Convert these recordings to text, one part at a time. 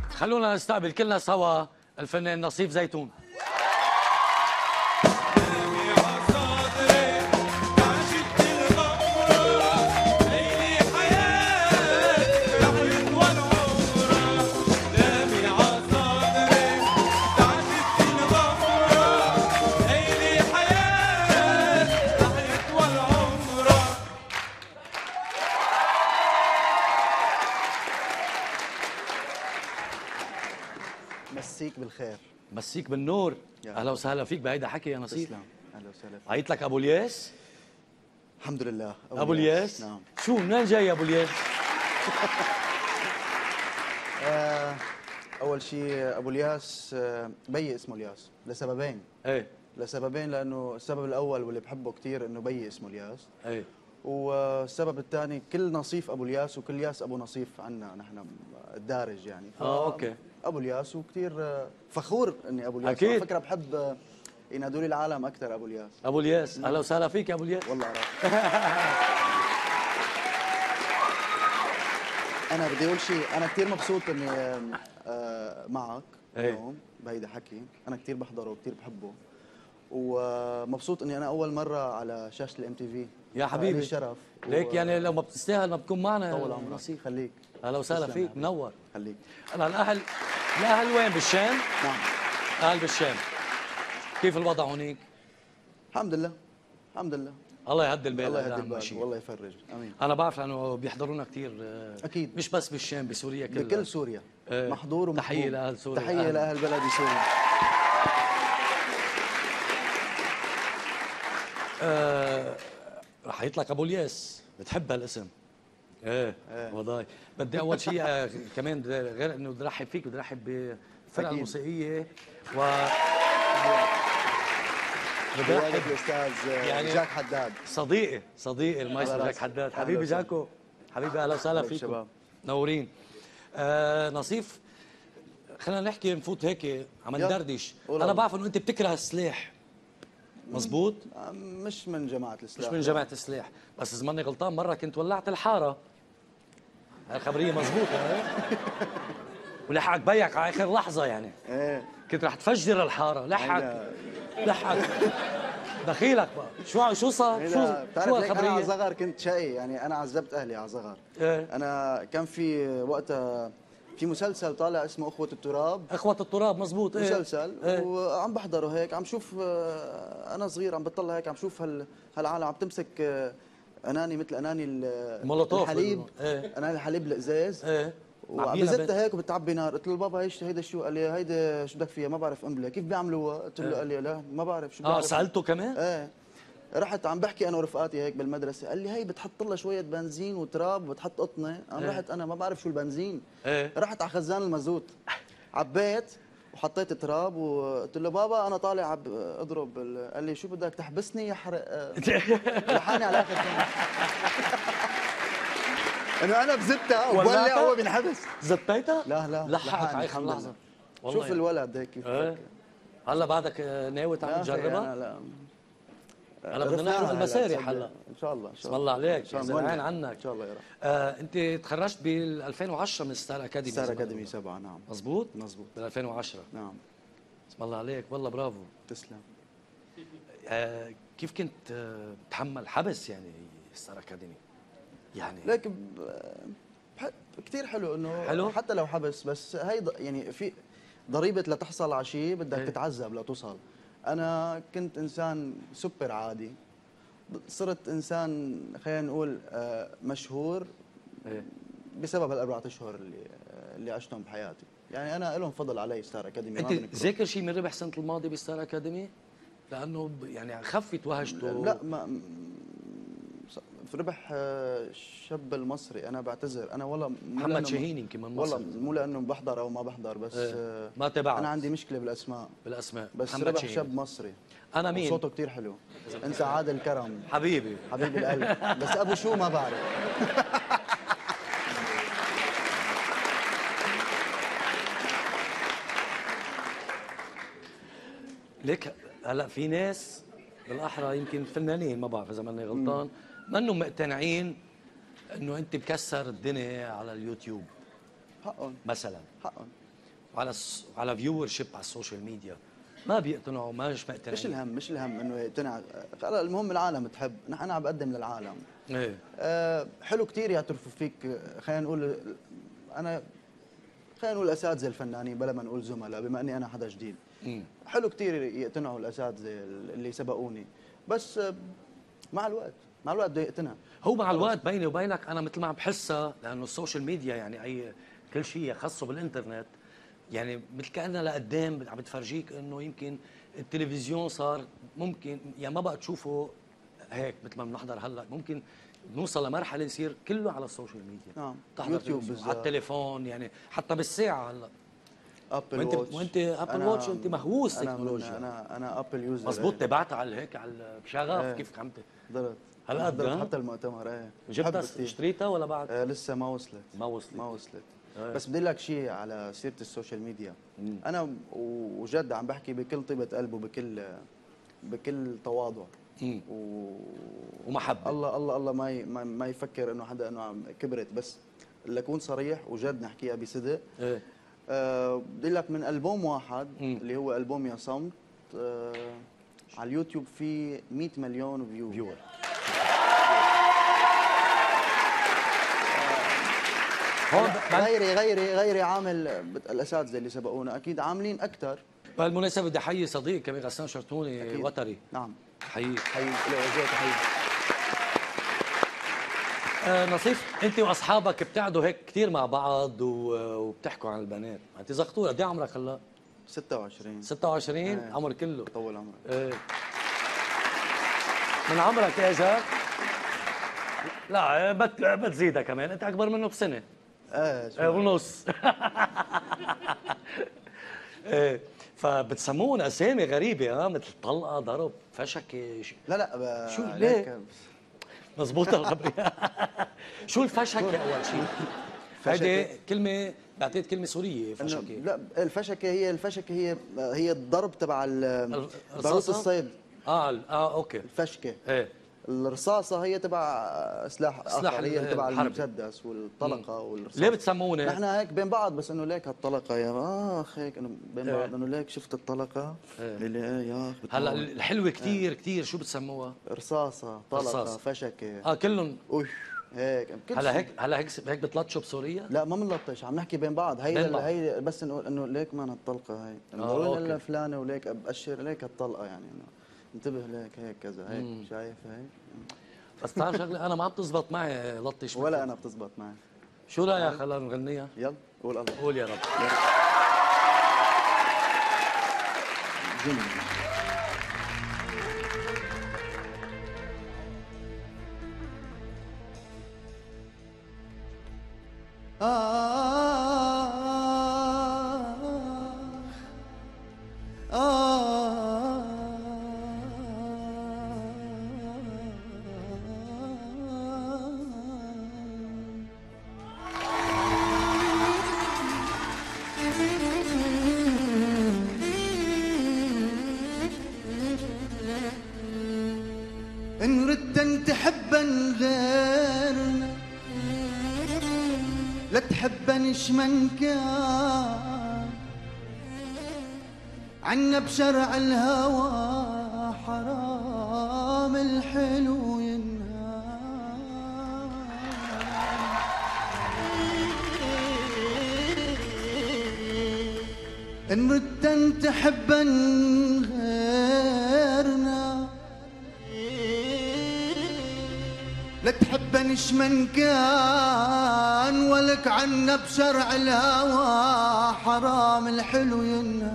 خلونا نستقبل كلنا سوا الفنان نصيف زيتون. مسيك بالخير. مسيك بالنور. اهلا وسهلا فيك بهيدا حكي يا نصيف. تسلم. اهلا وسهلا فيك. عيط لك ابو الياس؟ الحمد لله. ابو الياس؟ نعم. شو منين جاي ابو الياس؟ اول شيء ابو الياس بيي اسمه الياس لسببين. ايه لسببين، لانه السبب الاول واللي بحبه كثير انه بيي اسمه الياس. ايه. والسبب الثاني كل نصيف ابو الياس وكل ياس ابو نصيف عنا نحن الدارج يعني. اوكي. ابو الياس وكثير فخور اني ابو الياس. اكيد. على فكره بحب ينادوا لي العالم اكثر ابو الياس. ابو الياس اهلا وسهلا فيك يا ابو الياس. والله عرفت. انا بدي اقول شيء، انا كثير مبسوط اني معك اليوم بهيدا حكي. انا كثير بحضره وكثير بحبه، ومبسوط اني انا اول مره على شاشه الام تي في. يا حبيبي شرف ليك يعني لو ما بتستاهل ما بتكون معنا. طول عمرك. نصيف خليك. اهلا وسهلا فيك منور. خليك. انا الاهل وين بالشام؟ نعم. اهل بالشام. كيف الوضع هونيك؟ الحمد لله الحمد لله. الله يهدي البال. الله يهدي البال والله يفرج. امين. انا بعرف لانه بيحضرونا كثير. اكيد. مش بس بالشام، بسوريا كلها. بكل سوريا. محضور ومحبوب. تحيه لاهل سوريا. تحيه لاهل بلدي سوريا. رح يطلق ابو الياس، بتحب هالاسم. ايه والله. بدي اول شيء كمان غير انه بدي ارحب فيك، بدي ارحب بالفرقه الموسيقيه و بدي ارحب بالاستاذ يعني جاك حداد. صديقي المايسترو جاك حداد. حبيبي جاكو، حبيبي اهلا وسهلا فيكم شباب منورين. نصيف، خلينا نحكي نفوت هيك عم ندردش. انا بعرف انه انت بتكره السلاح، مزبوط؟ مش من جماعة السلاح. مش من جماعة السلاح، بس إذا ماني غلطان مرة كنت ولعت الحارة. الخبرية مزبوطة. ولحقك بيك على آخر لحظة يعني. ايه كنت رح تفجر الحارة، لحقك دخيلك بقى. شو صار؟ شو الخبرية؟ أنا على صغر كنت شقي يعني، أنا عذبت أهلي على صغر. أنا كان في وقتها في مسلسل طالع اسمه أخوة التراب. أخوة التراب مزبوط. مسلسل وعم بحضره هيك، عم شوف أنا صغير عم بطلع هيك، عم شوف هالعالم عم تمسك أناني مثل أناني الحليب. أناني الحليب الإزاز. وعم بزتها هيك وبتعبي نار. قلت له بابا هيدا شو؟ قال لي هيدا شو بدك فيها؟ ما بعرف امبلا. كيف بيعملوها؟ قلت له قال لي لا ما بعرف شو بيعملوا. سألته كمان؟ رحت عم بحكي انا ورفقاتي هيك بالمدرسه، قال لي هي بتحط لها شويه بنزين وتراب وبتحط قطنه. انا رحت انا ما بعرف شو البنزين. رحت على خزان المازوت عبيت وحطيت تراب وقلت له بابا انا طالع عم اضرب. قال لي شو بدك تحبسني يحرق؟ لحقني على اخر انه انا بزتها وولع هو بينحبس. زتيتها؟ لا لحقك على اخر لحظه. شوف الولد هيك كيف. هلا بعدك ناوي تعمل تجربها؟ لا هلا بدنا نحرق المسارح هلا ان شاء الله. بسم الله عليك، زعلان عنك ان شاء الله يا رب. انت تخرجت بال 2010 من ستار اكاديمي. ستار اكاديمي 7. نعم مزبوط بال 2010. نعم بسم الله عليك والله برافو. تسلم. كيف كنت تحمل حبس يعني ستار اكاديمي؟ يعني ليك كثير حلو انه حلو؟ حتى لو حبس، بس هي يعني في ضريبه لتحصل على شيء بدك تتعذب لتوصل. انا كنت انسان سوبر عادي، صرت انسان خلينا نقول مشهور بسبب الاربع اشهر اللي عشتهم بحياتي. يعني انا لهم فضل علي ستار اكاديمي. انت ذاكر شيء من ربح السنه الماضيه بستار اكاديمي؟ لانه يعني خفت وهجته. لا ما في ربح الشاب المصري. انا بعتذر، انا والله محمد شاهين يمكن من مصر. والله مو لانه بحضر او ما بحضر، بس ما تبعت. انا عندي مشكله بالاسماء بس ربح شاهين. شاب مصري. انا مين؟ صوته كثير حلو. انت عادل كرم حبيبي القلب. بس ابو شو ما بعرف. ليك هلا في ناس بالاحرى يمكن فنانين ما بعرف اذا ماني غلطان ما انهم مقتنعين انه انت مكسر الدنيا على اليوتيوب. حقهم مثلا حقهم. على فيور شيب على السوشيال ميديا ما بيقتنعوا، مش مقتنعين. مش الهم انه يقتنع، المهم العالم تحب، انا عم بقدم للعالم. ايه حلو كثير يعترفوا فيك، خلينا نقول الاساتذه الفنانين بلا ما نقول زملاء، بما اني انا حدا جديد. حلو كثير يقتنعوا الاساتذه اللي سبقوني، بس مع الوقت بده يقتنع. هو مع الوقت بيني وبينك انا مثل ما عم بحسها، لانه السوشيال ميديا يعني كل شيء خاصه بالانترنت، يعني مثل كأنها لقدام عم بتفرجيك انه يمكن التلفزيون صار ممكن يعني ما بقى تشوفه هيك مثل ما بنحضر هلا، ممكن نوصل لمرحله يصير كله على السوشيال ميديا. نعم، تحضر يوتيوب على التليفون، يعني حتى بالساعه هلا. ابل واتش. وانت ابل واتش، انت مهووس تكنولوجيا. انا ابل يوزر. مزبوط، تابعتها على هيك على بشغف كيف عم حضرت هلا حتى المؤتمر. جبتها اشتريتها ولا بعد؟ لسه ما وصلت. بس بدي لك شيء على سيره السوشيال ميديا. انا وجد عم بحكي بكل طيبه قلب وبكل تواضع ومحبه. الله ما يفكر انه حدا انه عم كبرت، بس لكون صريح وجد نحكيها بصدق. بدي لك من البوم واحد اللي هو البوم يا صمت، على اليوتيوب في 100 مليون فيور. غيري عامل الاساتذه اللي سبقونا اكيد عاملين اكثر. بالمناسبه بدي احيي صديقي كمان غسان شرطوني وتري. نعم حييك تحيه. نصيف، انت واصحابك بتقعدوا هيك كثير مع بعض وبتحكوا عن البنات، انت زغطوره. قد ايه عمرك هلا؟ 26. عمر كله طول عمرك. من عمرك اجاك؟ لا بتزيدها كمان، انت اكبر منه بسنه. ونص. فبتسمون اسامي غريبه، مثل طلقه، ضرب، فشكه. لا شو ليه؟ مضبوطه الخبريه. شو الفشكه اول شيء؟ هيدي كلمه، بعتقد كلمه سوريه فشكه. لا الفشكه هي الضرب تبع بارود الصيد. اوكي. الفشكه. الرصاصه هي تبع سلاح اخر، هي تبع المسدس والطلقه والرصاصه. ليه بتسمونه؟ نحن هيك بين بعض، بس انه ليك هالطلقه يا هيك انه بين بعض انه ليك شفت الطلقه اللي يا هلا الحلوه كثير شو بتسموها؟ رصاصه، طلقه، فشكه. كلهم هيك. هلا هيك بتلطشوا بسوريا؟ لا ما بنلطش، عم نحكي بين بعض. هي بس انه ليك مان الطلقه هي، ضروري الا فلانه وليك ابشر ليك الطلقه، يعني انه انتبه ليك هيك كذا هيك. شايف هيك؟ بس تعرف شغله، انا ما بتزبط معي لطش ولا انا بتزبط معي. شو رايك هلا نغنيها؟ يلا قول الله. قول يا رب. إن ردت تحبن غيرنا لا تحبنش من كان عنا بشرع الهوى حرام الحلو ينهار. إن ردت تحبن غيرنا لا تحبنش من كان ولك عنا بشرع الهوى حرام الحلو ينهى.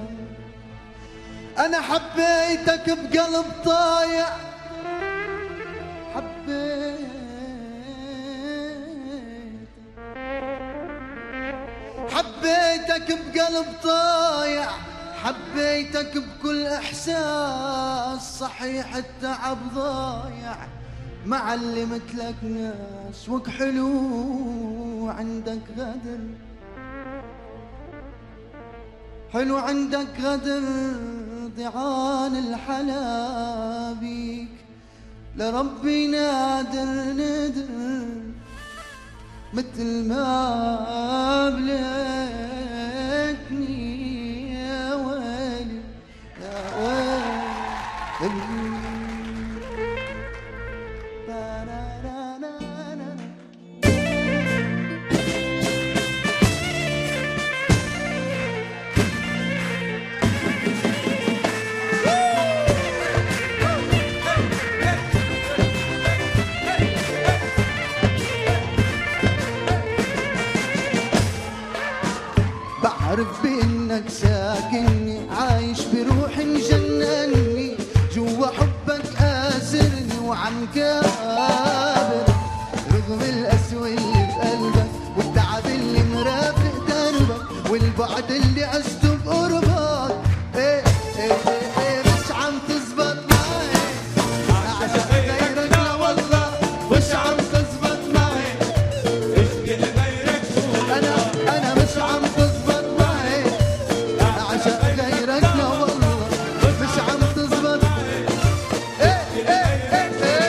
أنا حبيتك بقلب طايع، حبيتك بقلب طايع، حبيتك بكل إحساس. صحيح التعب ضايع مع اللي مثلك ناس، وك حلو عندك غدر، حلو عندك غدر ضيعان الحلا بيك لربي نادر ندر. مثل ما بليتني يا ويلي يا ويلي. بعرف بانك ساكنني، عايش بروحي مجنني، جوا حبك اسرني وعم كابر، رغم القسوة اللي بقلبك والتعب اللي مرافق دربك والبعد اللي عشته بقربك. ايه ايه ايه مش عم تزبط معي، اعشق غيرك لا والله مش عم تزبط معي، اشكي لغيرك انا مش عم تزبط معي، اعشق غيرك لا والله مش عم تزبط. ايه ايه ايه ايه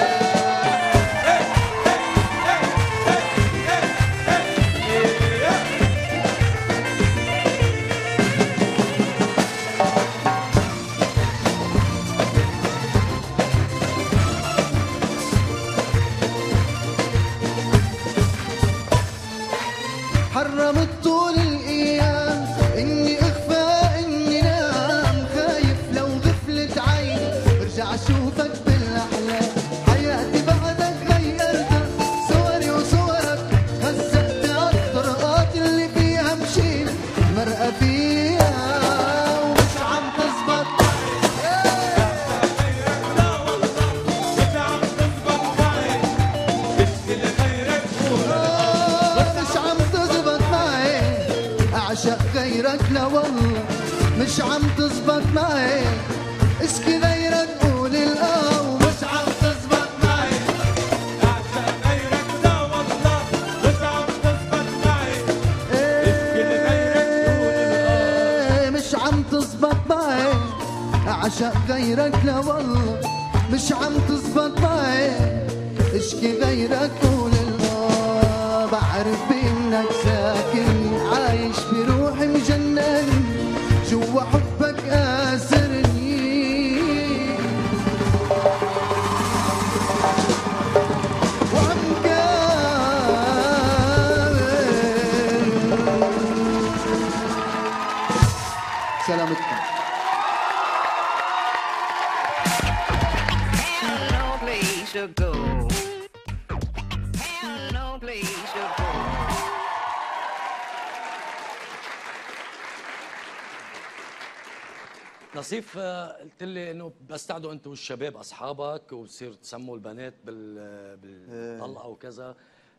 حرمت طول الايام اني اخفى اني نام، خايف لو غفلت عيني ارجع اشوفك بالاحلام، حياتي بعدك غيرتها صوري وصورك هزقتها، الطرقات اللي فيها مشيت مرقى فيها ومش عم تزبط. اعشق غيرك لا والله مش عم تزبط معي، اشكي غيرك قول الاه ومش عم تزبط معي، اعشق غيرك لا والله مش عم تزبط معي، اشكي غيرك قول الاه مش عم تزبط معي، اعشق غيرك لا والله مش عم تزبط معي، اشكي غيرك قول الاه. بعرف بانك ساكن عايش بروحي مجنن، جوا حبك اسرني وعم كابر. سلامتكم. No place to go. No place to go. نصيف، قلت لي انه بستعدوا انت والشباب اصحابك وبصير تسموا البنات بالطلقه وكذا،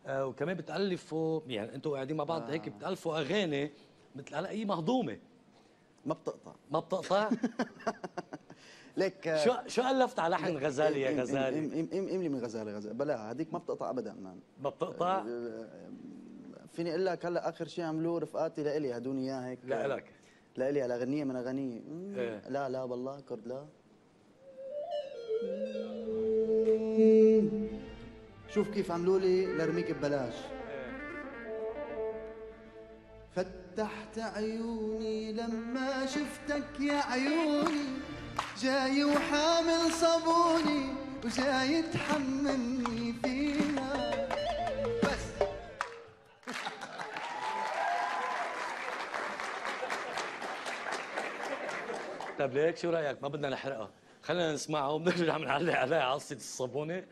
وكمان بتالفوا، يعني انتوا قاعدين مع بعض هيك بتالفوا اغاني مثل على اي مهضومه ما بتقطع. ما بتقطع. ليك شو الفت على لحن غزالي يا غزالي؟ املي من غزالي بلا هذيك ما بتقطع ابدا. ما بتقطع. فيني اقول لك هلا اخر شيء عملوه رفقاتي لإلي هدوني اياه هيك. لا لك لإلي على غنية من اغانيه. لا لا والله كرد لا. شوف كيف عملوا لي لرميك ببلاش. فتحت عيوني لما شفتك يا عيوني، جاي وحامل صابوني وجاي تحممني فيها بس. طيب ليك شو رايك؟ ما بدنا نحرقها، خلينا نسمعها وبنرجع بنعلق عليها عصة الصابونة.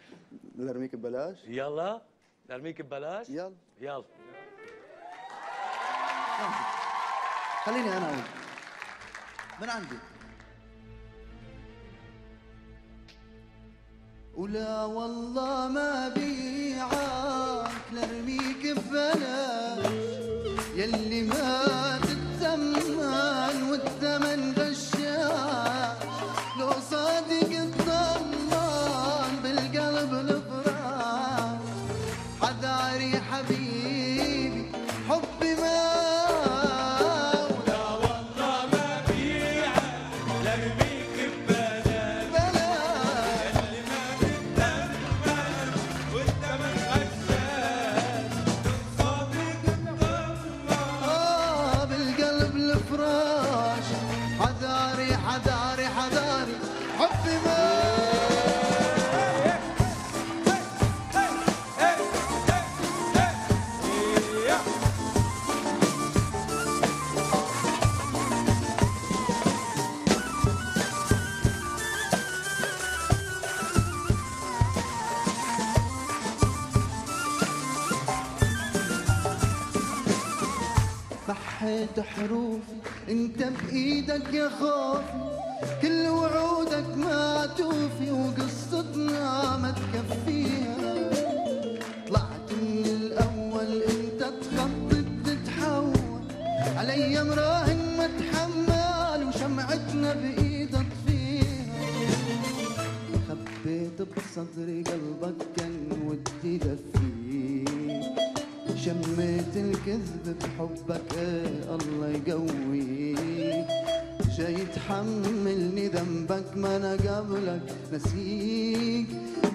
لرميك ببلاش. يلا لرميك ببلاش. يلا يلا خليني انا اقول من عندي. ولا والله ما بيعك لرميك ببلاش، يلي ما تتمن والثمن غشاش، لو صادق الضمان بالقلب الفراش، حذاري حبيبي حبي ما بالفراش. حذاري حذاري حذاري حبي ما محيت حروفي انت بايدك يا خوفي، كل وعودك ما توفي وقصتنا ما تكفيها. طلعت من الاول انت تخطط تتحول، علي مراهن ما تحمل وشمعتنا بايد اطفيها. خبيت بصدري قلبك كان ودي دفيك، شميت الكذب بحبك ايه الله يقويك. جاي تحملني ذنبك ما انا قبلك نسيك.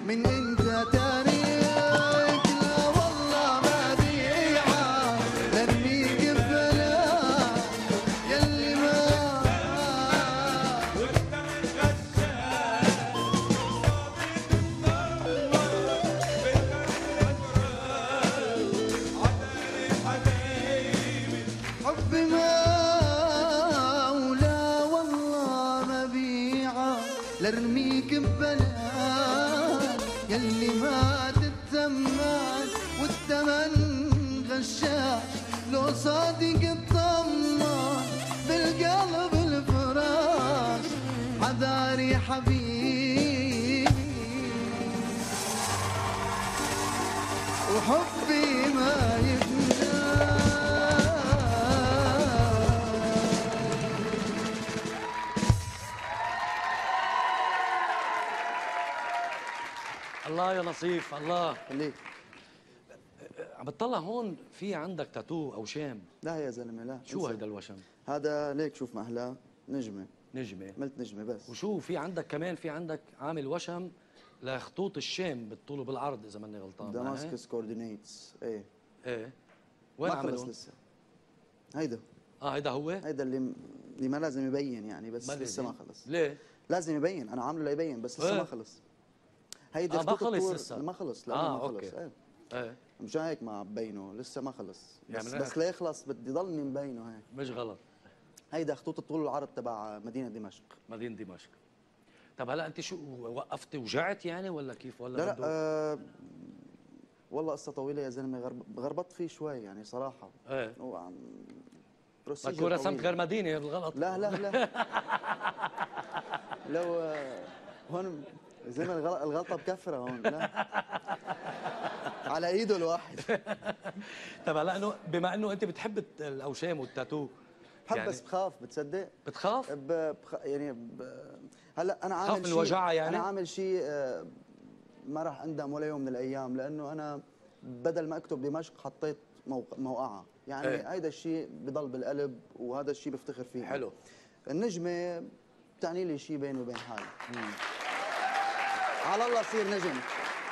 من انت تاريك لا والله ما بيعة لرميك ببلاك يلي ما حبي ما ولا والله ما بيعة لرميك ببلاك يلي ما تتزمن والثمن غشاش. لو صادق الطماع بالقلب الفراش. حذاري حبيبي وحبي ما يفنى. الله يا نصيف الله. خليك. عم بتطلع هون في عندك تاتو او شام. لا يا زلمه لا. شو هيدا الوشم؟ هذا ليك شوف محلاه نجمه. نجمه. عملت نجمه بس. وشو في عندك كمان؟ في عندك عامل وشم لخطوط الشام بالطول وبالعرض اذا ماني غلطان. دماسكس كوردينيتس. ايه ايه وين ما خلص عملهم؟ لسه. هيدا هيدا هو؟ هيدا اللي ما لازم يبين يعني، بس لسه ما خلص. ليه؟ لازم يبين، انا عامله ليبين بس لسه إيه؟ ما خلص. هيدا ما خلص لسه؟ ما خلص لا ما خلص. اوكي. ايه ايه مشان هيك ما ببينه لسه ما خلص. بس, يعني بس ليخلص بدي ضلني مبينه هيك. مش غلط. هيدا خطوط الطول والعرض تبع مدينه دمشق. مدينة دمشق. طب هلا انت شو وقفت وجعت يعني ولا كيف ولا لا لا والله قصه طويله يا زلمه. غربطت فيه شوي يعني صراحه. ايه هو بدكم رسمت غير مدينه بالغلط. لا لا لا لو هون زي ما الغلطه بكفره هون. لا على ايده الواحد. طب هلا انه بما انه انت بتحب الاوشام والتاتو بحب يعني بس بخاف بتصدق؟ بتخاف؟ هلا انا عامل خاف من الوجاعه يعني؟ انا عامل شيء ما راح اندم ولا يوم من الايام، لانه انا بدل ما اكتب دمشق حطيت موقعه يعني. هيدا الشيء بضل بالقلب وهذا الشيء بفتخر فيه. حلو. النجمه بتعني لي شيء بيني وبين حالي. على الله صير نجم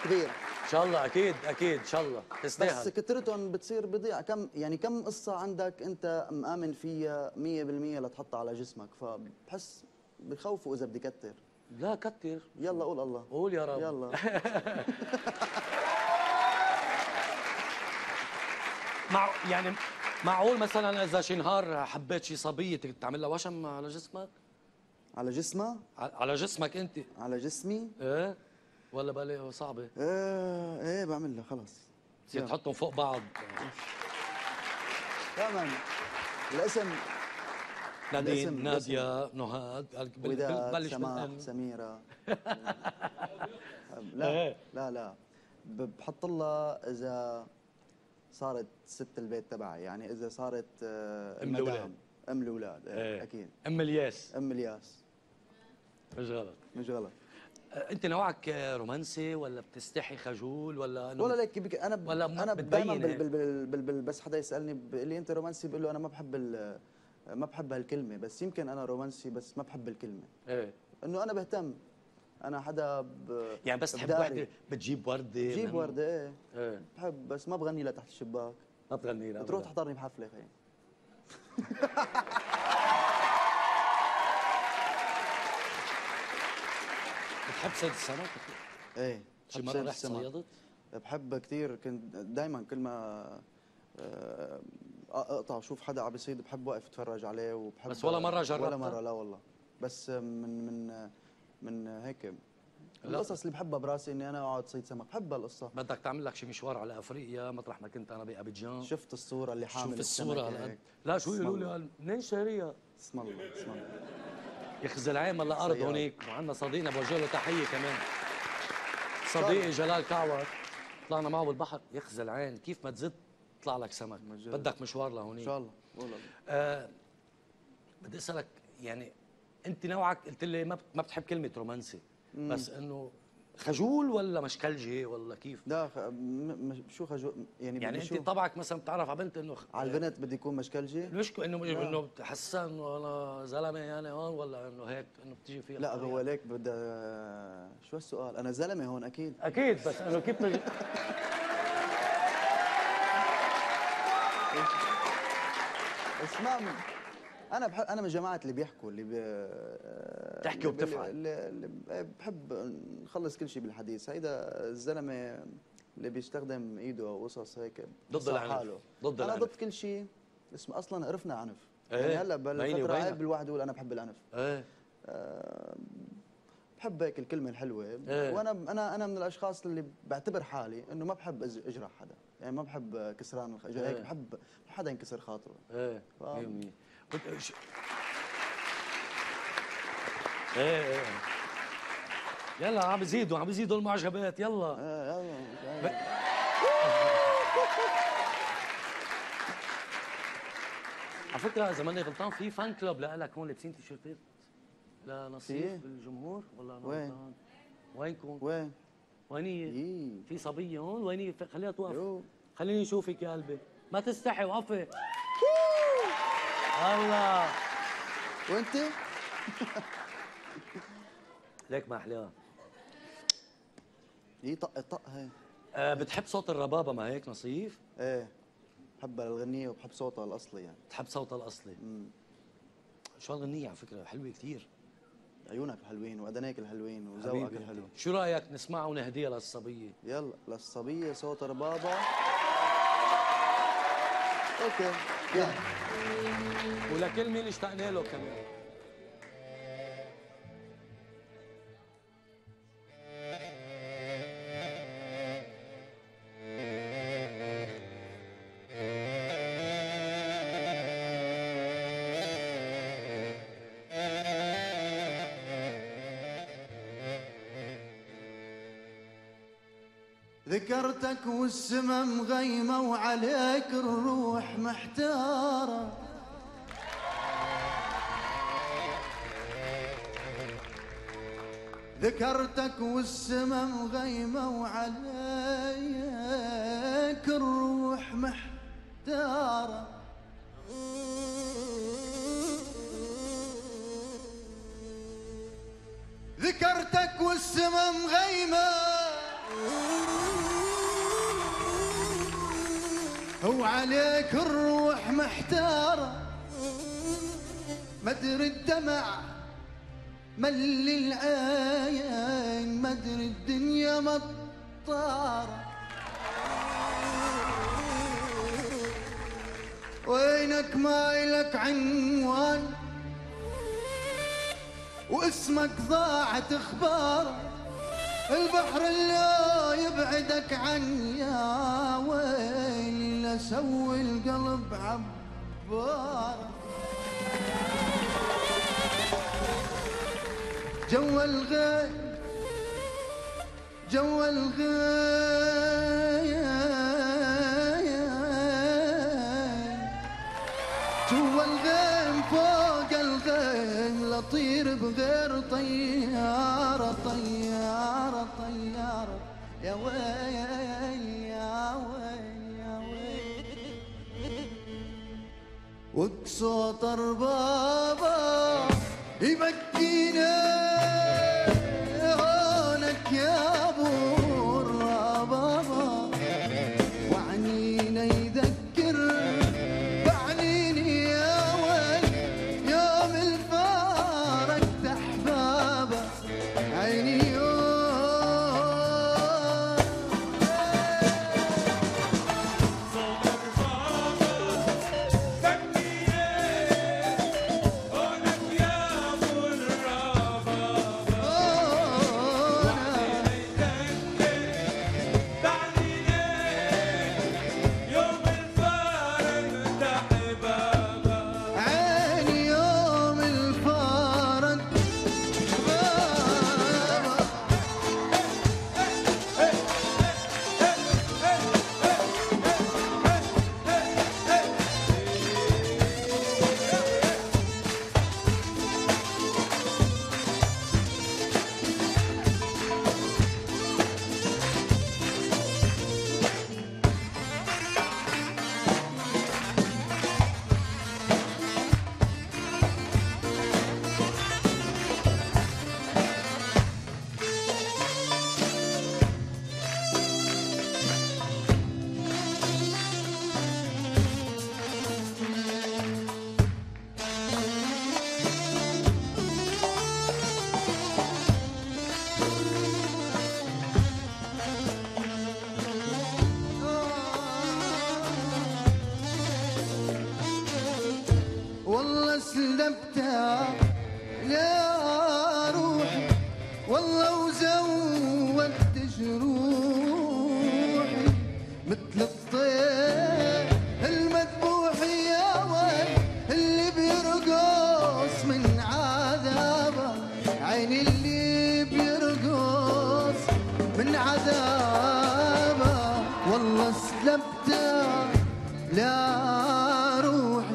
كبير ان شاء الله. اكيد اكيد ان شاء الله تستاهل. بس كترتهم بتصير بضيع. كم قصه عندك انت مآمن فيها 100% لتحطها على جسمك، فبحس بخوفوا اذا بدي كتر. لا كتر. يلا قول الله. قول يا رب. يلا يعني معقول مثلا اذا شي نهار حبيت شي صبيه تعمل لها وشم على جسمك؟ على جسمها؟ على جسمك انت؟ على جسمي؟ ايه ولا بالي صعبه؟ ايه بعمل لها خلص. تصير تحطهم فوق بعض. تمام. الاسم نادين، نادية، نهاد، وداد، سماح، سميرة. لا لا لا بحط لها اذا صارت ست البيت تبعي، يعني اذا صارت ام الاولاد. ام الاولاد اكيد. ام الياس. ام الياس. مش غلط. مش غلط. انت نوعك رومانسي ولا بتستحي خجول ولا ولا ليك انا دائما بس حدا يسالني بيقول لي انت رومانسي، بقول له انا ما بحب هالكلمه، بس يمكن انا رومانسي بس ما بحب الكلمه. ايه انه انا بهتم. انا حدا يعني بس تحب وحده بتجيب ورده؟ بجيب ورده ايه بحب، بس ما بغني لها تحت الشباك. ما بتغني لها؟ بتروح تحضرني بحفله خي. بتحب صيد السمك؟ ايه شي مرة رحت صيدت؟ بحب كثير، كنت دائما كل ما اقطع وشوف حدا عم بيصيد بحب وقف اتفرج عليه، وبحب بس ولا مرة جربتها؟ ولا مرة، لا والله. بس من هيك القصص اللي بحبها براسي اني انا اقعد صيد سمك، بحب هالقصه. بدك تعمل لك شي مشوار على افريقيا مطرح ما كنت انا بابيجان. شفت الصوره اللي حامل شوف الصوره هيك. لا شو يقولوا لي منين شاريها؟ اسم الله اسم الله. يخزي العين ملا ارض هونيك، وعندنا صديقنا بوجه له تحيه كمان، صديقي جلال كعور، طلعنا معه بالبحر. يخزي العين كيف ما تزت طلع لك سمك. بدك مشوار لهونيك ان شاء الله والله. بدي اسالك، يعني انت نوعك قلت لي ما بتحب كلمه رومانسي، بس انه خجول ولا مشكلجي ولا كيف؟ لا شو خجول يعني انت طبعك مثلا بتعرف على بنت انه على البنت بدي يكون مشكلجي؟ انه بتحسها انه انا زلمه يعني هون، ولا انه هيك انه بتيجي فيها؟ لا هو ليك شو السؤال؟ انا زلمه هون اكيد بس انه كيف اسمع، انا من جماعه اللي بيحكوا، اللي بتحكي وبتفعل، اللي بحب نخلص كل شيء بالحديث. هيدا الزلمه اللي بيستخدم ايده او قصص هيك ضد العنف. انا ضد كل شيء اسمه اصلا قرفنا عنف. يعني هلا بالفتره عيب الواحد يقول انا بحب العنف. بحب هيك الكلمه الحلوه. وانا من الاشخاص اللي بعتبر حالي انه ما بحب اجرح حدا، يعني ما بحب كسران هيك، بحب حدا ينكسر خاطره. يلا عم بيزيدوا المعجبات. يلا يلا على فكره اذا ماني غلطان في فان كلوب لك هون لابسين تيشيرتات لنصيف بالجمهور، ولا انا غلطان؟ وينكم؟ وين هي؟ في صبيه هون؟ وين هي؟ خليها توقف، خليني اشوفك يا قلبي، ما تستحي، وقفي. الله وانت؟ ليك ما احلاها. طق هي. بتحب صوت الربابه ما هيك نصيف؟ ايه بحبها الغنية وبحب صوتها الاصلي يعني. بتحب صوتها الاصلي؟ شو هالغنية على فكرة حلوة كثير. عيونك الحلوين واذنيك الحلوين وذوقك الحلو. شو رايك نسمعها ونهديها للصبية؟ يلا للصبية صوت ربابة. اوكي يلا. ولكل مين اشتقنا له كمان. ذكرتك والسما مغيمة وعليك الروح محتارة، ذكرتك والسما مغيمة وعليك الروح محتارة، ذكرتك والسما مغيمة وعليك الروح محتارة، مدري الدمع مل العين، مدري الدنيا مطارة، وينك ما إلك عنوان واسمك ضاعت اخباره، البحر اللي يبعدك عني يا ويلي لسوي القلب عبارة، جوا الغيم جوا الغيم جوا الغيم فوق الغيم لطير بغير طيارة، طيارة طيارة يا ويل يا ويل يا ويل، وصوت ربابة يبكينا هونك يا ابو الربابة، وعنينا يذكر بعنيني يا ويل يوم الفارق احبابه، عيني والله سلبتها يا روحي والله وزودت جروحي مثل الطير المذبوح يا ويل اللي بيرقص من عذابه عيني اللي بيرقص من عذابه والله سلبتها لا روحي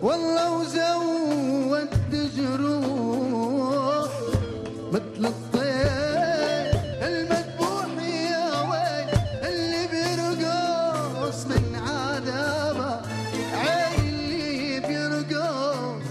والله وزودت جروح مثل الطير المذبوح يا ويل اللي بيرقص من عذابه عين اللي بيرقص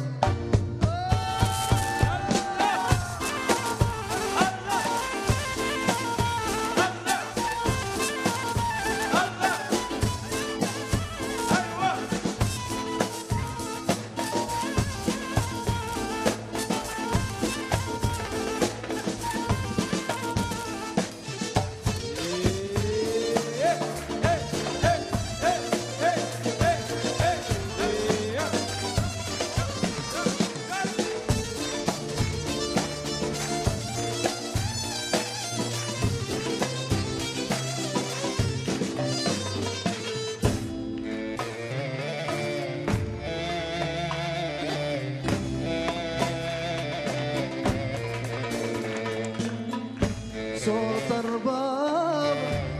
صوت رباب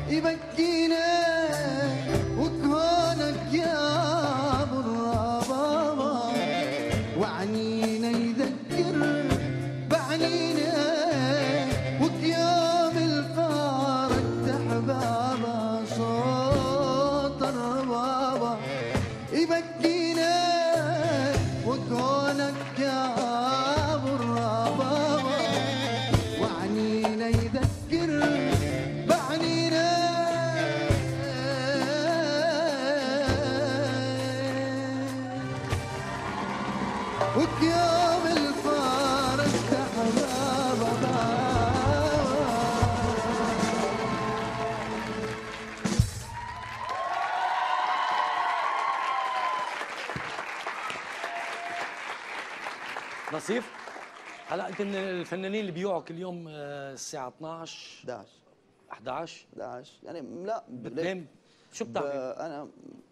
يبكينا وكونك يا ابو الربابه وعنينا يذكر بعنينا وكيام الفارق احبابه صوت الربابه يبكينا وكونك يا ابو الربابه وعنينا يذكر بعنينا وكيام الفارس احبابه نصيف، هلا انت من الفنانين اللي بيوعوا كل يوم الساعه 12 11 يعني لا بتنام شو بتعمل؟ انا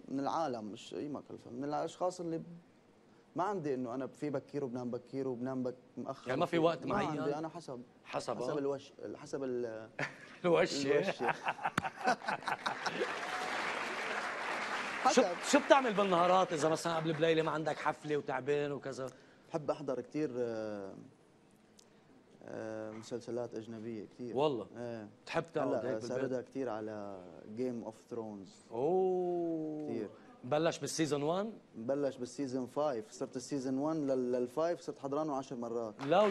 من العالم مش اي مكلفه من الاشخاص اللي ما عندي انه انا في بكير وبنام بكير وبنام مؤخر يعني ما في وقت ما معين؟ عندي انا حسب الوش حسب الوش حسب. شو بتعمل بالنهارات اذا مثلا قبل بليله ما عندك حفله وتعبان وكذا؟ بحب احضر كثير مسلسلات اجنبيه كثير والله ايه بتحب تقعد هيك ساردها كثير على جيم اوف ثرونز اوه كثير بلش بالسيزون 1 بلش بالسيزون 5 صرت السيزون 1 لل5 صرت حضرانه 10 مرات لا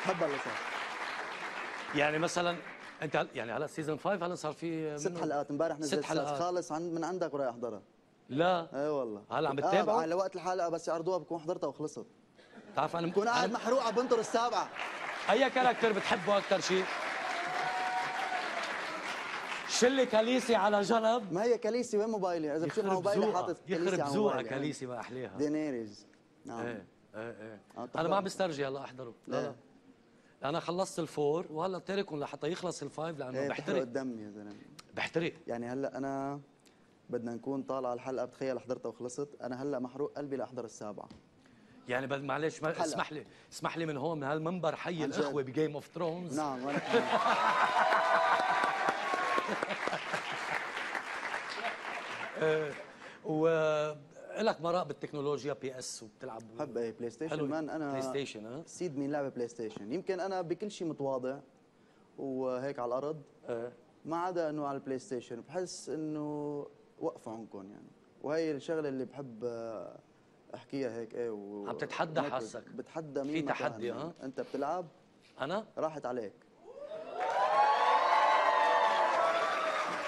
بحب هلا يعني مثلا انت يعني هلا سيزون 5 هلا صار في 6 حلقات امبارح نزلت 6 حلقات خالص من عندك ورايح احضرها لا اي والله هلا عم بتتابعوا؟ على وقت الحلقه بس يعرضوها بكون حضرتها وخلصت بتعرف انا بكون قاعد محروق على بنطر السابعه اي كاركتر بتحبه اكثر شيء؟ شله كاليسي على جنب ما هي كاليسي وين موبايلي؟ اذا بتشوف موبايلي حاطط كاليسي يخرب على ذوقها موبايلي كاليسي ما احليها دينيريز نعم ايه انا ما عم بسترجي هلا احضره لا انا خلصت الفور وهلا تاركهم لحتى يخلص الفايف لانه بحترق الدم يا زلمه بحترق يعني هلا انا بدنا نكون طالع الحلقه بتخيل حضرتها وخلصت انا هلا محروق قلبي لاحضر السابعه يعني معلش اسمح لي من هون من هالمنبر حي الاخوه بجيم اوف ثرونز نعم وانا ولك مراء بالتكنولوجيا بي اس وبتلعب بحب ايه بلاي ستيشن مان انا بلاي ستيشن سيد مين لعبه بلاي ستيشن يمكن انا بكل شيء متواضع وهيك على الارض ما عدا انه على البلاي ستيشن بحس انه وقفوا عنكم يعني وهي الشغله اللي بحب احكيها هيك ايه عم تتحدى حاسك بتحدى مين في تحدي انت بتلعب انا راحت عليك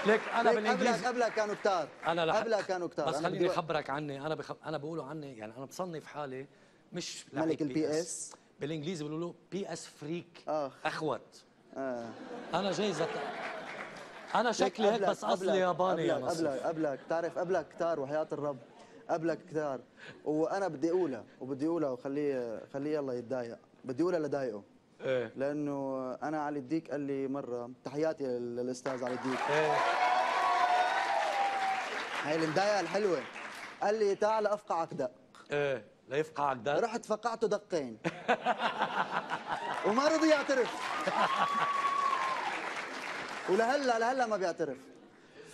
ليك انا بالانجليزي قبلك كانوا كتار قبلك كانوا كتار بس خليني اخبرك عني انا بقولوا عني يعني انا بصنف حالي مش ملك البي اس بالانجليزي بيقولوا له بي اس فريك اخوت انا جايزه انا شكلي هيك بس اصلي ياباني يا قبلك بتعرف قبلك كتار وحياة الرب قبلك كثار، وانا بدي اقولها وخليه يلا يتضايق، بدي اقولها لضايقه. ايه لانه انا علي الديك قال لي مره، تحياتي للاستاذ علي الديك. ايه هاي المضايقه الحلوه. قال لي تعال افقعك دق. ايه ليفقعك دق. رحت فقعته دقين وما رضي يعترف. لهلا ما بيعترف.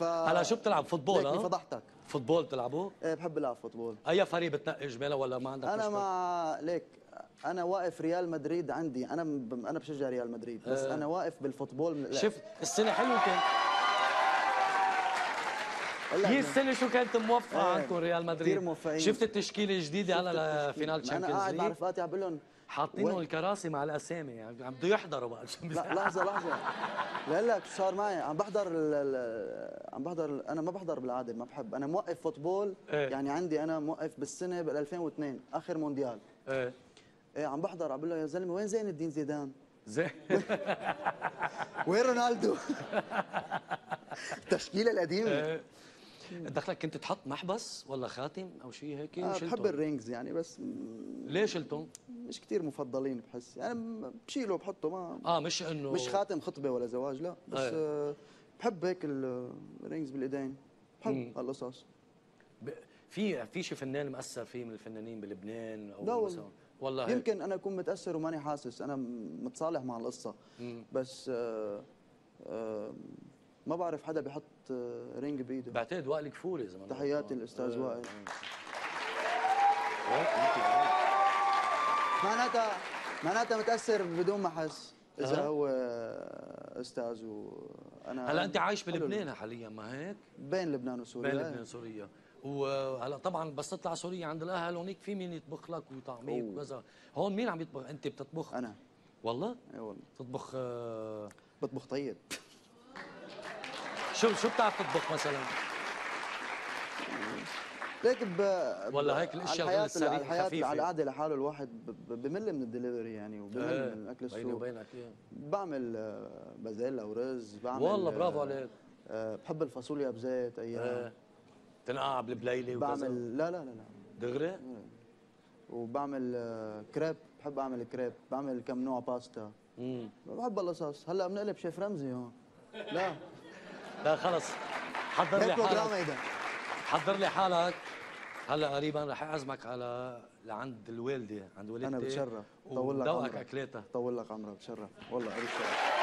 هلا شو بتلعب فوتبول؟ ليك فضحتك. فوتبول بتلعبه؟ ايه بحب العب فوتبول. اي فريق بتنقي جماله ولا ما عندك انا مشكلة؟ مع ليك انا واقف ريال مدريد عندي، انا بشجع ريال مدريد، بس انا واقف بالفوتبول شفت السنه حلوه كانت. هي السنه شو كانت موفقه عندكم ريال مدريد؟ كثير موفقين. شفت التشكيله الجديده هلا لفينال تشامبيونز ليج؟ انا قاعد مع رفقاتي عم بقول لهم حاطينهم الكراسي مع الاسامي، يعني عم بده يحضروا بقى. لا لحظه لك شو صار معي. عم بحضر انا ما بحضر بالعاده، ما بحب. انا موقف فوتبول. ايه؟ يعني عندي انا موقف بالسنه بال 2002 اخر مونديال. ايه عم بحضر، عم بقول له يا زلمه وين زين الدين زيدان؟ زين وين رونالدو؟ التشكيله القديمه. ايه دخلك كنت تحط محبس ولا خاتم او شيء هيك؟ بحب الرينجز يعني، بس ليش شلتهم؟ مش كثير مفضلين بحس، يعني بشيله بحطه ما مش انه مش خاتم خطبه ولا زواج، لا بس بحب هيك الرينجز بالايدين، بحب هالقصص. في شي فنان مأثر فيه من الفنانين بلبنان او لا مثلا؟ والله يمكن انا اكون متاثر وماني حاسس، انا متصالح مع القصه. بس ما بعرف حدا بيحط رينج بايده. بعتقد وائل كفوري زمان. تحياتي للاستاذ وائل. معناتها متاثر بدون ما احس اذا هو استاذ. وانا هلا انت عايش بلبنان حاليا، ما هيك؟ بين لبنان وسوريا. بين لبنان وسوريا. وهلا طبعا بس تطلع سوريا عند الاهل هونيك في مين يطبخ لك وطعميك وكذا. هون مين عم يطبخ؟ انت بتطبخ؟ انا. والله؟ اي والله. تطبخ بطبخ طيب. شو بتعرف تطبخ مثلا؟ ليك ولا هيك الاشياء الخفيفه على القعده لحاله الواحد بمل من الدليفري يعني، وبمل من اكل السوق. بيني وبينك بعمل بازيلا ورز، بعمل والله برافو عليك. بحب الفاصوليا بزيت ايام. تنقع بالبليله وكذا؟ بعمل لا دغري؟ وبعمل كريب، بحب اعمل كريب، بعمل كم نوع باستا. بحب القصص. هلا بنقلب شيف رمزي هون. لا خلص حضر لي حالك. حضر لي حالك. هلا قريبا رح اعزمك على لعند الوالده، عند والدتي. انا بتشرف. طول لك عمرك. اكلاتها. طول لك عمرك. بتشرف والله. قريب شرف.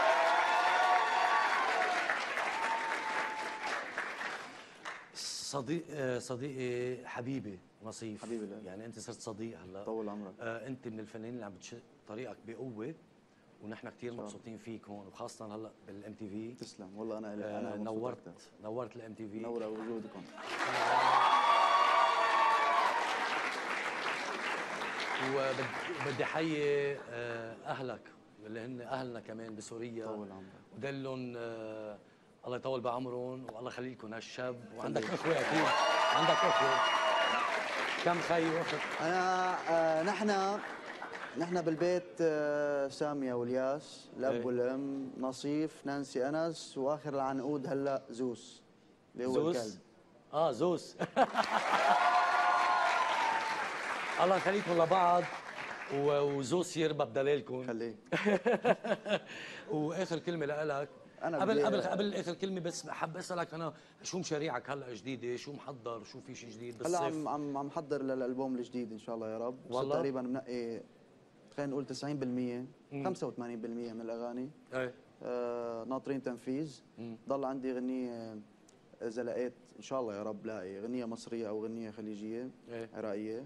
صديقي حبيبي نصيف. حبيبي لا. يعني انت صرت صديق هلا. طول عمرك. انت من الفنانين اللي عم بتشق طريقك بقوه، ونحن كثير مبسوطين فيك هون، وخاصه هلا بالام تي في. تسلم والله. انا نورت الام تي في. نور وجودكم. وبدي احيي اهلك اللي هن اهلنا كمان بسوريا. طول عمرك. ودلهم الله يطول بعمرهم والله يخلي لكم هالشاب. وعندك اخوه اكيد. عندك اخوه. كم خي واخت؟ انا نحن بالبيت ساميه والياس، الاب والام، نصيف، نانسي، انس، واخر العنقود هلا زوس اللي هو الكلب. زوس الله يخليكم لبعض، وزوس يربى بدلالكم. خليه. واخر كلمه لك. أنا قبل اخر كلمه بس حاب اسالك انا، شو مشاريعك هلا جديده؟ شو محضر؟ شو في شيء جديد بالصيف؟ هلا عم محضر للالبوم الجديد ان شاء الله يا رب. والله تقريبا منقي خلينا نقول 90% 85% من الاغاني. ناطرين تنفيذ. ضل عندي غنيه اذا لقيت ان شاء الله يا رب لاقي غنيه مصريه او غنيه خليجيه عراقيه،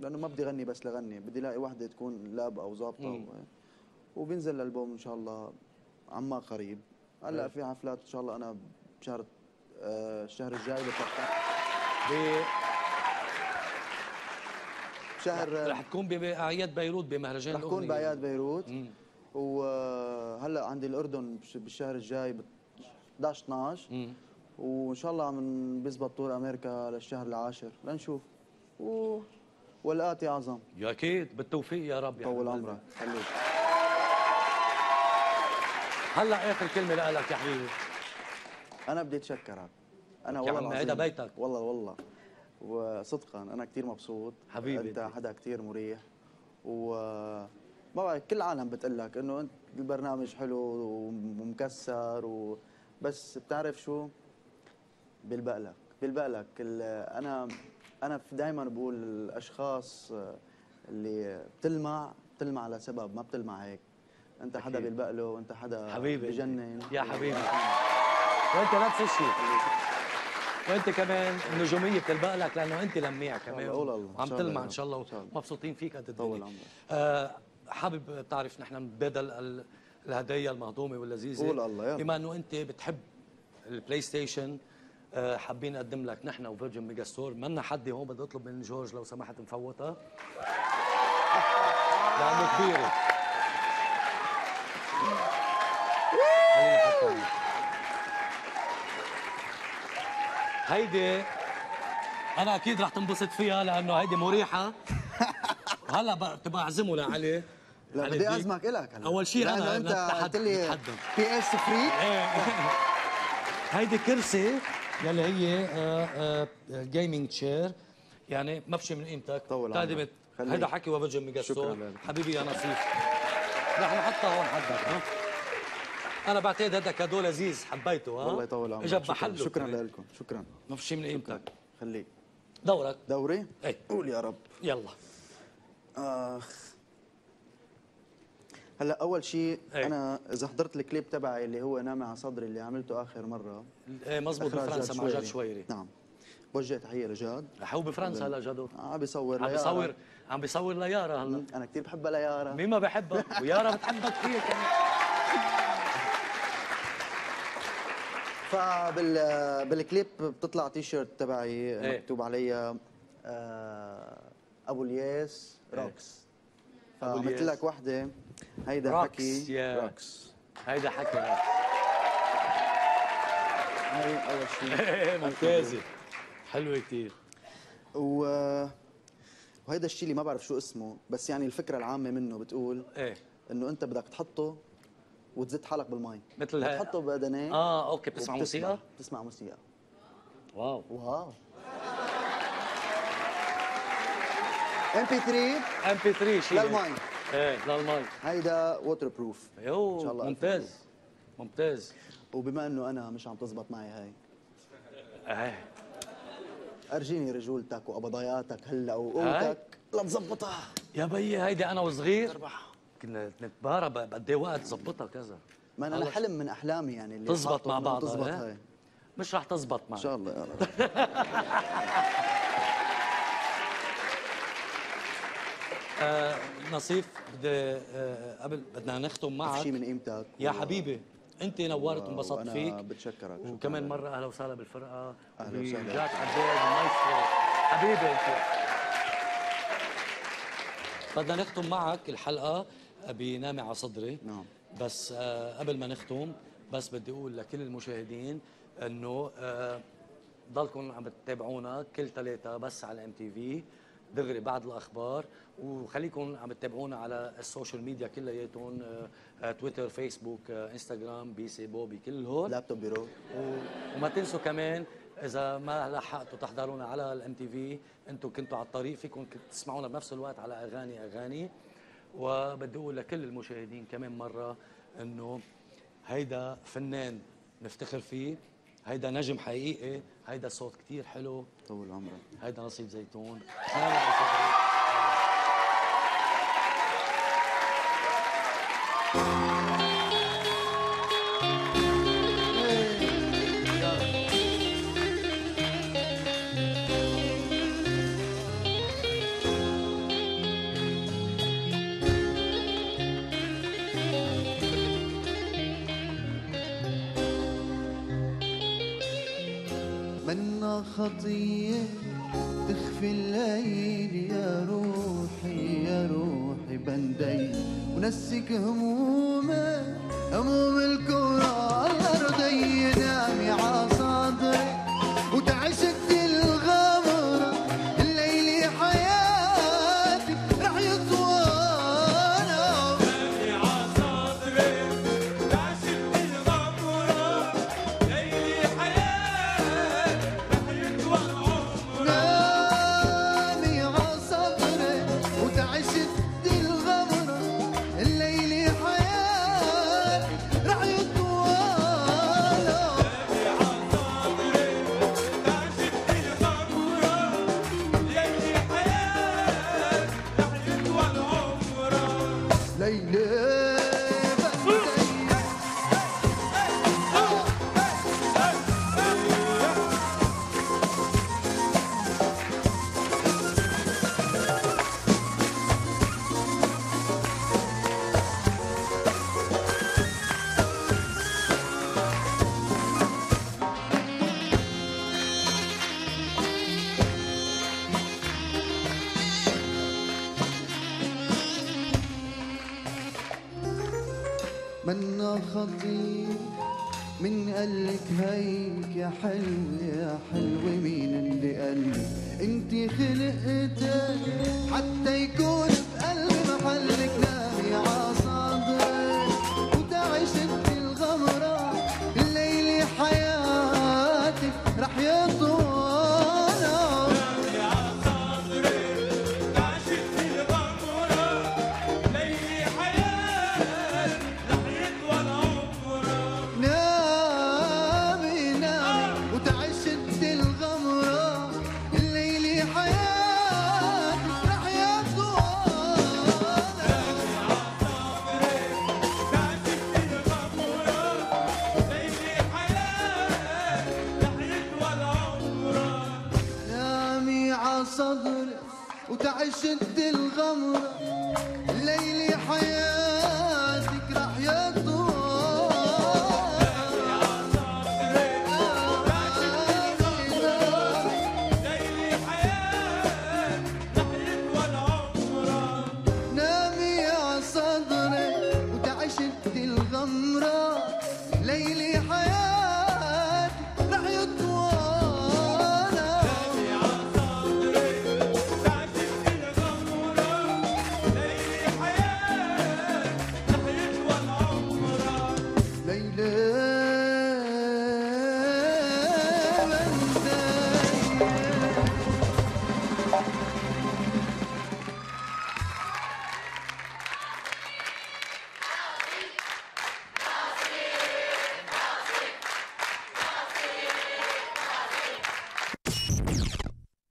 لانه ما بدي غني بس لغني، بدي لاقي وحده تكون لاب او ظابطه. وبينزل الالبوم ان شاء الله عما قريب. هلا في حفلات ان شاء الله انا بشهر الشهر الجاي شهر رح تكون باعياد بيروت بمهرجان رح تكون باعياد بيروت. وهلا عندي الاردن بالشهر الجاي 11 12. وان شاء الله عم بيزبط طور امريكا للشهر العاشر لنشوف. والآتي اعظم. يا اكيد بالتوفيق يا رب. طول عمرك. خليك. هلا اخر كلمه لك يا حبيبي. انا بدي اتشكرك. انا والله العظيم. يا عم هيدا بيتك. والله صدقا انا كثير مبسوط حبيبي. انت حدا كثير مريح و ما بعرف كل العالم بتقول لك انه انت البرنامج حلو ومكسر بس بتعرف شو بيلبق لك انا دائما بقول الاشخاص اللي بتلمع لسبب، ما بتلمع هيك. انت حدا بيلبق له وانت حدا حبيبي بجنن يا حبيبي. وانت نفس الشيء، وانت كمان النجوميه بتلبق لك لانه انت لميع كمان وعم تلمع ان شاء الله ومبسوطين فيك قد الدنيا. حابب تعرف نحن نتبادل الهدايا المهضومه واللذيذه. قول الله يلا. بما انه انت بتحب البلاي ستيشن، حابين نقدم لك نحن وفيرجن ميجا ستور. منا حدي هون، بدي اطلب من جورج لو سمحت مفوتها لانه كبيره. خليني احطها هيدي. انا اكيد رح تنبسط فيها لانه هيدي مريحه. هلا تبقى اعزمه لعلي. لا بدي اعزمك الك هلا. اول شيء انا انت قلت لي بي اس فري. هيدي كرسي يلي هي جيمنج تشير، يعني ما بشي من قيمتك. تقدمت هيدا حكي وفيرجن ميجا ستور. حبيبي يا نصيف رح نحطها هون حدك. انا بعتقد هذا كادو لذيذ حبيته. الله يطول عمرك. اجى بحله. شكرا لكم. شكرا. ما في شيء من قيمتك. خليك. دورك. دوري؟ ايه قول يا رب. يلا. هلا اول شيء انا اذا حضرت الكليب تبعي اللي هو نامي على صدري اللي عملته اخر مره. ايه مزبوط، بفرنسا مع جاد شويري. نعم. بوجه تحيه لجاد. هو بفرنسا هلا جادو. بيصور عم بيصور ليارا هلا. انا كثير بحبها ليارا. مين ما بحبها؟ ويارا بتحبك كثير كمان. بالكليب بتطلع تيشيرت تبعي مكتوب عليها ابو الياس روكس. فمثل لك وحده هيدا حكي روكس. هيدا حكي هي اول شيء. ممتازه حلوه كثير. وهيدا الشيء اللي ما بعرف شو اسمه، بس يعني الفكره العامه منه بتقول انه انت بدك تحطه وتزت حالك بالمي، مثل تحطه ببدنك. اوكي. بتسمع موسيقى؟ بتسمع موسيقى. واو MP3 شيء للمي. للمي. هيدا ووتر بروف ان شاء الله. ممتاز. وبما انه انا مش عم تزبط معي هاي ارجيني رجولتك وقبضاياتك هلا وقوتك لتظبطها يا بيي. هيدي انا وصغير كنا نتبارى قد ايه وقت تظبطها كذا. ما انا حلم من احلامي يعني اللي تزبط مع بعضها. تزبط هاي. مش رح تزبط معك ان شاء الله يا رب. نصيف قبل بدنا نختم معك. شيء من قيمتك يا حبيبي. انت نورت وانبسطت فيك. بتشكرك. وكمان مره اهلا وسهلا بالفرقه. اهلا وسهلا. جاك عباد المايسترو حبيبي انت. بدنا نختم معك الحلقه بنامي على صدري. نعم. بس قبل ما نختم بس بدي اقول لكل المشاهدين انه ضلكم عم تتابعونا كل 3 بس على MTV دغري بعد الاخبار، وخليكم عم تتابعونا على السوشيال ميديا كلياتهم، تويتر، فيسبوك، انستغرام، بيسي، بوبي، كل هول. لابتوب بيرو. وما تنسوا كمان اذا ما لحقتوا تحضرونا على الMTV، انتم كنتوا على الطريق فيكم تسمعونا بنفس الوقت على اغاني. وبدي اقول لكل المشاهدين كمان مره انه هيدا فنان نفتخر فيه، هيدا نجم حقيقي، هيدا صوت كتير حلو. طول عمرك. هيدا نصيف زيتون. منا خطية تخفي الليل يا روحي بندي ونسك هموم الكرة الأرضية. نامي على صدري وتعشت الغمرة الليلي حياتي رح يطول. نامي على صدري وتعشت الغمرة الليلي حياتي رح يطول عمرك. منا خطير من قالك هيك يا حلو يا حلوة؟ مين اللي قالك انتي خلقتك حتى يكون بقلبي محلك؟ نامي عصدرك وتعي شدي الغمرة، الليلة حياتك رح يطول. صدرك وتعشد الغمرة، الليلة حياة